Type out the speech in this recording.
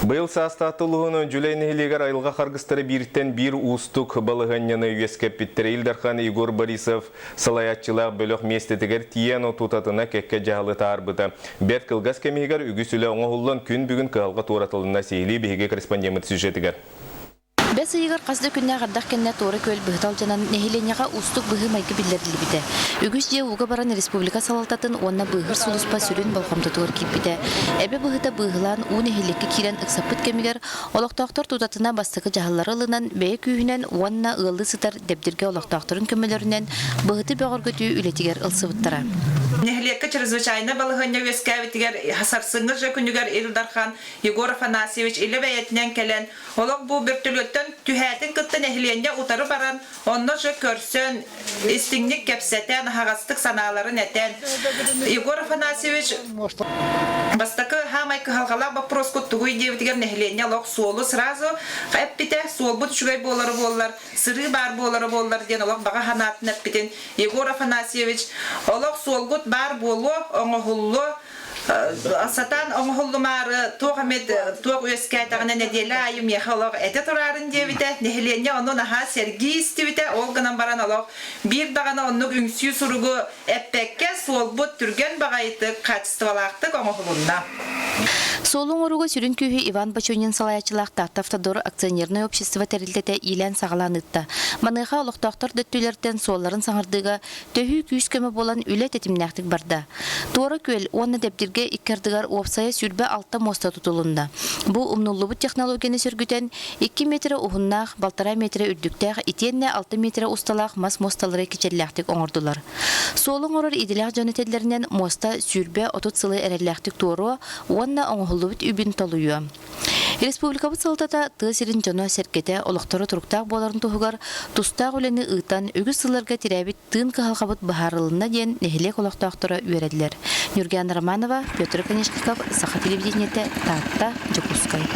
Быйыл састатылығыны жүлейні хилегер айылға қарғыстары бірттен бір ұстық балығанняны үйескеп біттері Илдархан Игор Борисов салаятчылақ бөліқ местетігер тиен отутатына кекке жағылы тарбыды. Бәт қылғас кемегер үгісілі оңығылын күн бүгін қығалға туратылына сейлі бейге корреспондент сюжетігер. Бәс ыйгыр қазды күнне қардақ кенне торы көл бұғытал жанан нехиленеға ұстық бұғы майғы білдерілі біді. Үгіс же уға баран республика салалтатын онна бұғыр сұлыспа сүрін балқамды туыр кеппіді. Әбе бұғыта бұғылан у нехилекке кирен ұқсаппыт кемігер олықтақтар тутатына бастықы жағылары ылынан бәйі күйінен онна ылды сытар дәбдерге олықтақтарын көмелерінен бұғыты бәғыр көтүү үлетігер ылсыбыттара. Нехилекке чрезвычайно балығыня өскәвітігер хасарсыңыр же күнігер Илдархан Егор Афанасьевич илі бәйетінен келен олық бұ бір түлөттен түхәтін кытты нехилене утары баран онны же көрсен истиңник кәпсәтен хағастық саналарын әтен. Егор Афанасьевич бастакы хамай кыхалғала вопрос күттігуй девітігер нехилене олық суолу сразу әппіте суол бұд шүгай болары болар, сыры бар болары болар ден олық баға ханатын әппітен. Егор Афанасьевич олық суол бұд бар болу, оңығылу, Сатан оңғылы мары тоғамет тоғы өскәйтағына неделі айым ехалығы әті тұрарын девіті, нехілене оны наға сәргейс девіті, олғынан баран алық бір бағана оны үңсүй сұруғы әппәкке сол бұд түрген бағайты қатыстывалақтық оңғылында. Солың оруға сүрін күйі Иван Бачонин салаячылақта Автодор акционерное общество тәрілдеті илән сағалан ұтты. Маныға олықтақтар дөттілерден соларын саңырдыға төхі күйіс көмі болан үлі тәтімнәқтік барды. Торы көл оны дәптірге иккердігар опсая сүрбе алтта моста тұтылында. Бұл ұмнуллы технологияны сүргітен 2 метрі ұғыннақ, балтара метрі үрдіктәқ, итенне 6 метрі ұсталақ мас мосталары кечелләқтік оңырдылар. Солың орыр иделәқ жөнетелерінен моста сүрбе отут сылы әрелләқтік тору, онна оңғылыбыт үбін талуы. Республикабыт салтата тысырын жону серкете олықтары тұрықтақ боларын тұғығар тұстақ өлені ұйтан үгі сыларға тирәбіт тын қағалқабыт бағарылына ден нехілек олықтақтары өреділер. Нюрген Романова, Петр Конечников, Саха телевидениеті, Татта, Джокускай.